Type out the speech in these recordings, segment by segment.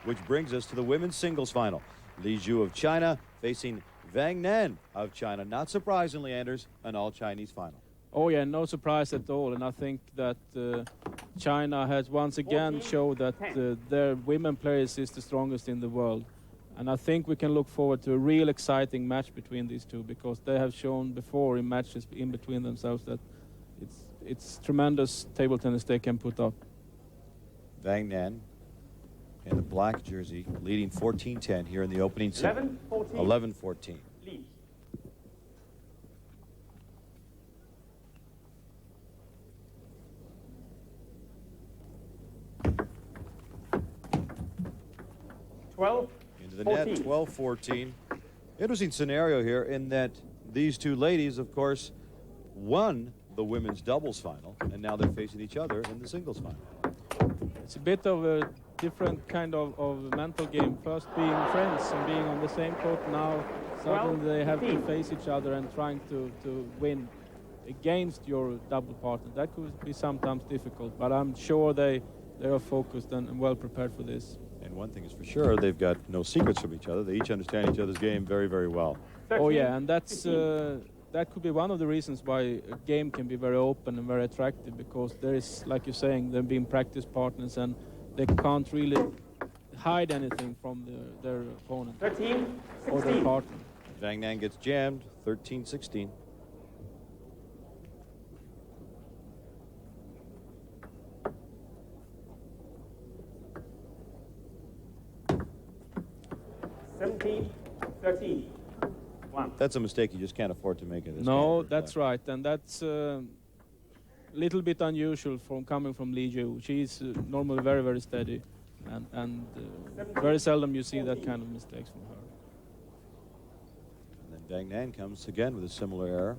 which brings us to the women's singles final. Li Zhu of China facing Wang Nan of China. Not surprisingly, Anders, an all-Chinese final. Oh yeah, no surprise at all, and I think that China has once again showed that their women players is the strongest in the world. And I think we can look forward to a real exciting match between these two, because they have shown before in matches in between themselves that it's tremendous table tennis they can put up. Wang Nan in the black jersey leading 14-10 here in the opening set. 11-14. Lead. Into the net, 12-14. Interesting scenario here in that these two ladies, of course, won the women's doubles final, and now they're facing each other in the singles final. It's a bit of a different kind of mental game. First being friends and being on the same court, now suddenly they have to face each other and trying to win against your double partner. That could be sometimes difficult, but I'm sure they are focused and well prepared for this. And one thing is for sure, they've got no secrets from each other. They each understand each other's game very, very well. Oh yeah, and that's that could be one of the reasons why a game can be very open and very attractive, because there is, like you're saying, they've been practice partners and they can't really hide anything from their opponent or their partner. Wang Nan gets jammed, 13-16. That's a mistake you just can't afford to make in this game. No, that's right, and that's a little bit unusual from coming from Li Zhu. She's normally very, very steady, and very seldom you see that kind of mistakes from her. And then Wang Nan comes again with a similar error.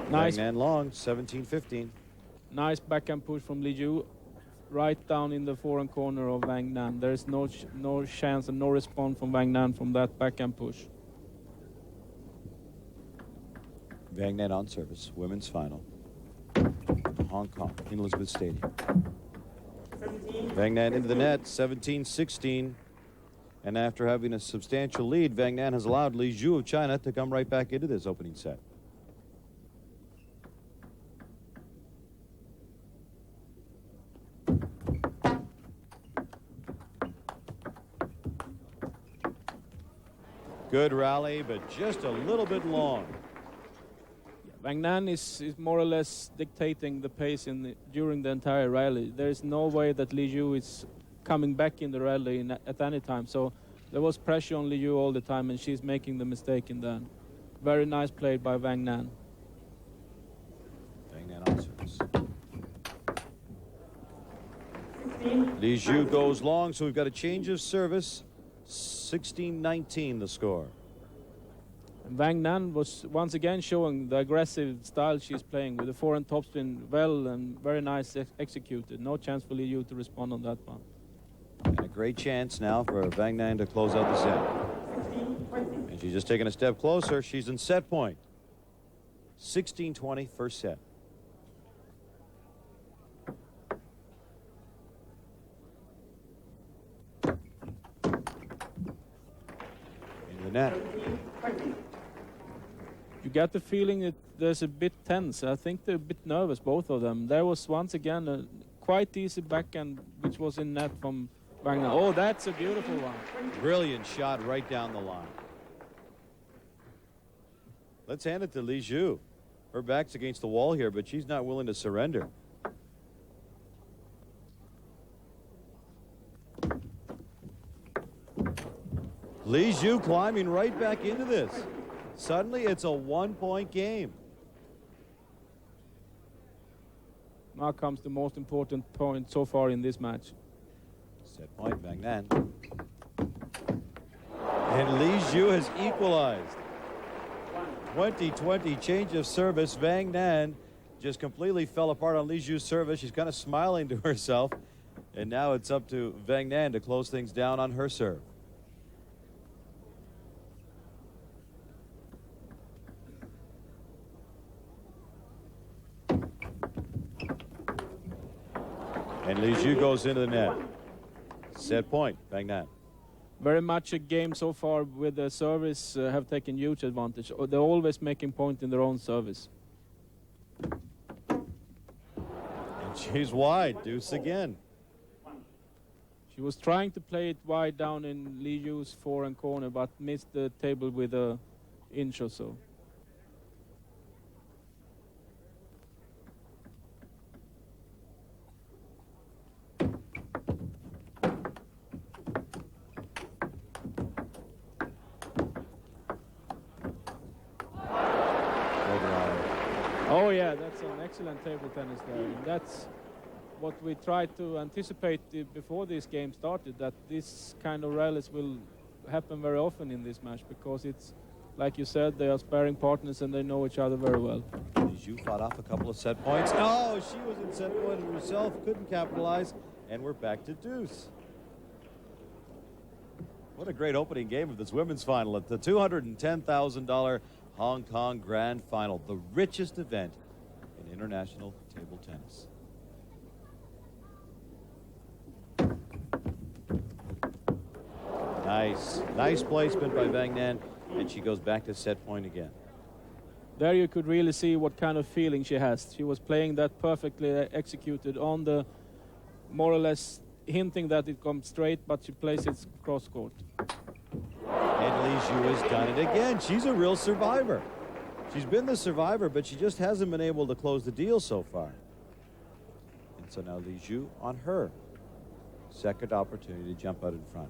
Nice. Wang Nan long, 17-15. Nice backhand push from Li Zhu, right down in the forehand corner of Wang Nan. There is no chance and no response from Wang Nan from that backhand push. Wang Nan on service, women's final. Hong Kong, in Elizabeth Stadium. Wang Nan into the net, 17-16. And after having a substantial lead, Wang Nan has allowed Li Zhu of China to come right back into this opening set. Good rally, but just a little bit long. Wang Nan is more or less dictating the pace during the entire rally. There is no way that Li Zhu is coming back in the rally at any time. So there was pressure on Li Zhu all the time, and she's making the mistake in the end. Very nice play by Wang Nan. Wang Nan on service. Li Zhu goes long, so we've got a change of service. 16-19 the score. Wang Nan was once again showing the aggressive style she's playing with the forehand topspin well and very nice executed. No chance for Li Zhu to respond on that one. And a great chance now for Wang Nan to close out the set. And she's just taking a step closer. She's in set point. 16-20 first set. Net. You get the feeling that there's a bit tense. I think they're a bit nervous, both of them. There was once again a quite easy backhand, which was in net from Wang Nan. Oh, that's a beautiful one. Brilliant shot right down the line. Let's hand it to Li Zhu. Her back's against the wall here, but she's not willing to surrender. Li Zhu climbing right back into this. Suddenly, it's a one-point game. Now comes the most important point so far in this match. Set point, Wang Nan. And Li Zhu has equalized. 20-20 change of service. Wang Nan just completely fell apart on Li Zhu's service. She's kind of smiling to herself. And now it's up to Wang Nan to close things down on her serve. And Li Zhu goes into the net. Set point, Wang Nan. Very much a game so far with the service have taken huge advantage. They're always making point in their own service. And she's wide, deuce again. She was trying to play it wide down in Li Zhu's forehand corner, but missed the table with an inch or so. Oh yeah, that's an excellent table tennis there. And that's what we tried to anticipate before this game started, that this kind of rallies will happen very often in this match, because it's, like you said, they are sparring partners and they know each other very well. Li Zhu fought off a couple of set points. Oh, she was in set point herself, couldn't capitalize, and we're back to deuce. What a great opening game of this women's final at the $210,000 Hong Kong Grand Final, the richest event in international table tennis. Nice placement by Wang Nan, and she goes back to set point again. There you could really see what kind of feeling she has. She was playing that perfectly executed on the, more or less hinting that it comes straight, but she plays it cross court. And Li Zhu has done it again. She's a real survivor. She's been the survivor, but she just hasn't been able to close the deal so far. And so now Li Zhu on her second opportunity to jump out in front.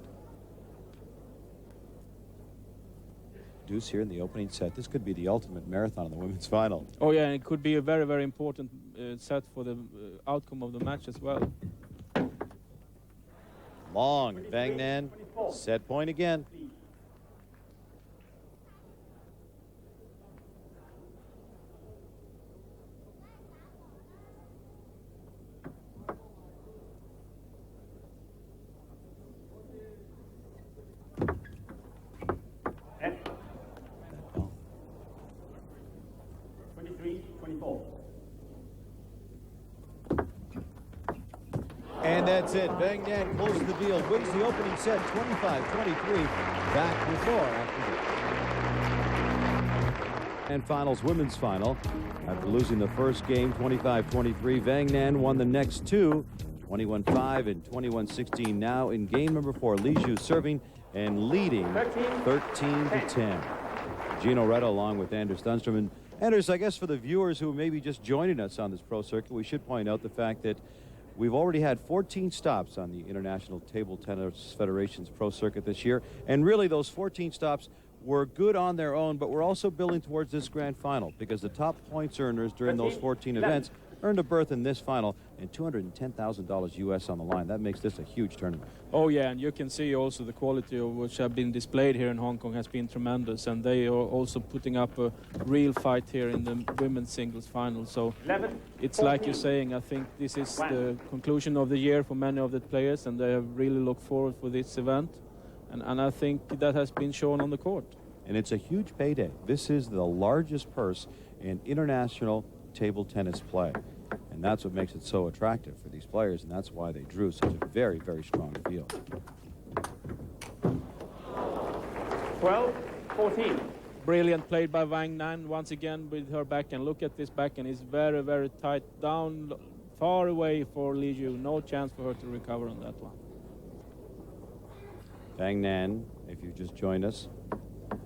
Deuce here in the opening set. This could be the ultimate marathon in the women's final. Oh yeah, and it could be a very, very important set for the outcome of the match as well. Long, Wang Nan, set point again. And that's it. Wang Nan closes the deal, wins the opening set 25-23. Back with more after this. And finals, women's final. After losing the first game 25-23, Wang Nan won the next two, 21-5 and 21-16. Now in game number 4, Li Zhu serving and leading 13-10. Gino Retta along with Anders Thunstrom. And Anders, I guess for the viewers who may be just joining us on this pro circuit, we should point out the fact that we've already had 14 stops on the International Table Tennis Federation's pro circuit this year. And really those 14 stops were good on their own, but we're also building towards this grand final, because the top points earners during those 14 events earned a berth in this final, and $210,000 US on the line. That makes this a huge tournament. Oh yeah, and you can see also the quality of which have been displayed here in Hong Kong has been tremendous, and they are also putting up a real fight here in the women's singles final. So it's like you're saying, I think this is the conclusion of the year for many of the players, and they have really looked forward for this event, and I think that has been shown on the court. And it's a huge payday. This is the largest purse in international table tennis play, and that's what makes it so attractive for these players, and that's why they drew such a very, very strong field. 12-14. Brilliant played by Wang Nan once again with her backhand. Look at this backhand, it's very, very tight down, far away for Li Zhu. No chance for her to recover on that one. Wang Nan, if you just joined us,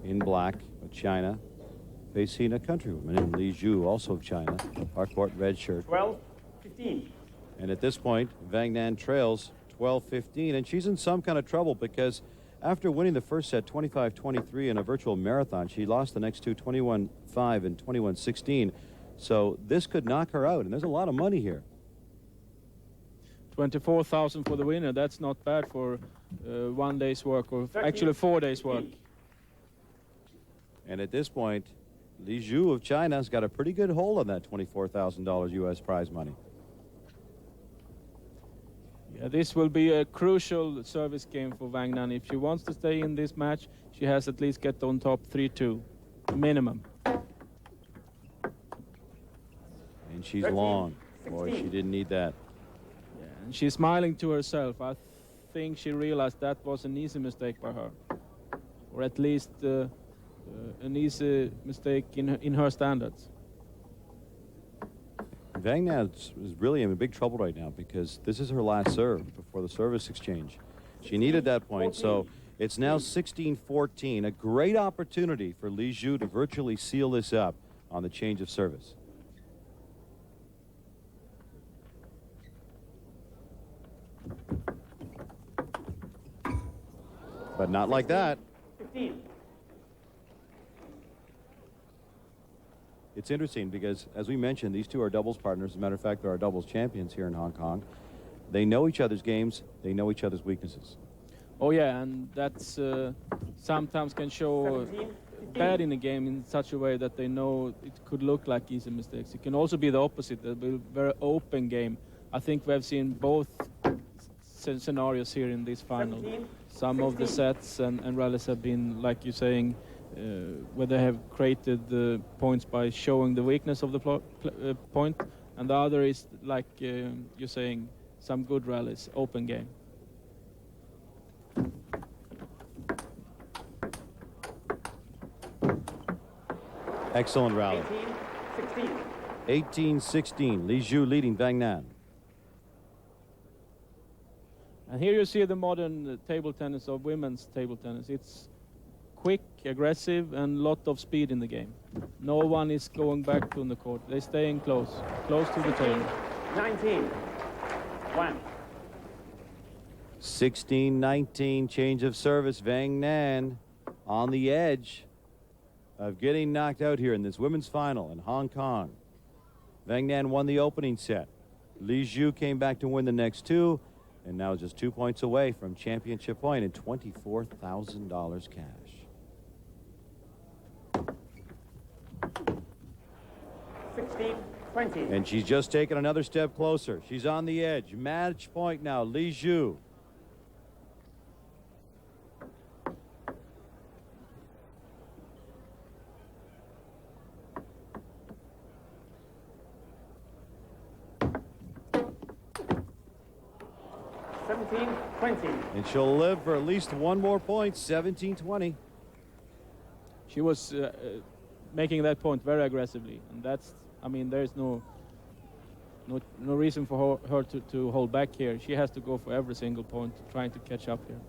in black of China, facing a countrywoman in Li Zhu, also of China, our court red shirt. 12-15. And at this point, Wang Nan trails 12-15, and she's in some kind of trouble, because after winning the first set 25-23 in a virtual marathon, she lost the next two 21-5 and 21-16. So this could knock her out, and there's a lot of money here. 24,000 for the winner. That's not bad for 1 day's work, or actually 4 days work. And at this point, Li Zhu of China has got a pretty good hold on that $24,000 US prize money. Yeah, this will be a crucial service game for Wang Nan. If she wants to stay in this match, she has at least get on top 3-2, minimum. And she's long. Boy, she didn't need that. Yeah, And she's smiling to herself. I think she realized that was an easy mistake by her, or at least an easy mistake in her standards. Wang Nan is really in big trouble right now because this is her last serve before the service exchange. She needed that point, so it's now 16-14. A great opportunity for Li Zhu to virtually seal this up on the change of service. But not like that. 15. It's interesting because, as we mentioned, these two are doubles partners. As a matter of fact, they're our doubles champions here in Hong Kong. They know each other's games. They know each other's weaknesses. Oh yeah, and that's sometimes can show 17, 15. bad in a game in such a way that they know it could look like easy mistakes. It can also be the opposite, a very open game. I think we have seen both scenarios here in this final. 17, Some of the 16. sets and rallies have been, like you're saying, where they have created the points by showing the weakness of the point, and the other is, like you're saying, some good rallies, open game. Excellent rally. 18, 16. 18-16. Li Zhu leading Wang Nan. And here you see the modern table tennis of women's table tennis. It's quick, aggressive, and lot of speed in the game. No one is going back to the court. They're staying close to the table. 19. 1. 16-19. Change of service. Wang Nan on the edge of getting knocked out here in this women's final in Hong Kong. Wang Nan won the opening set. Li Zhu came back to win the next two, and now just 2 points away from championship point and $24,000 cash. 16, 20. And she's just taken another step closer. She's on the edge. Match point now, Li Zhu. And she'll live for at least one more point, 17-20. She was making that point very aggressively, and that's, I mean, there's no reason for her to hold back here. She has to go for every single point, trying to catch up here.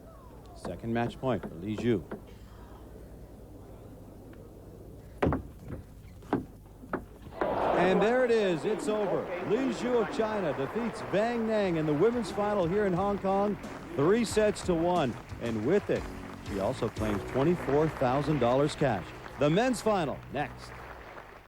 Second match point for Li Zhu. And there it is. It's over. Li Zhu of China defeats Wang Nan in the women's final here in Hong Kong, 3-1. And with it, she also claims $24,000 cash. The men's final next.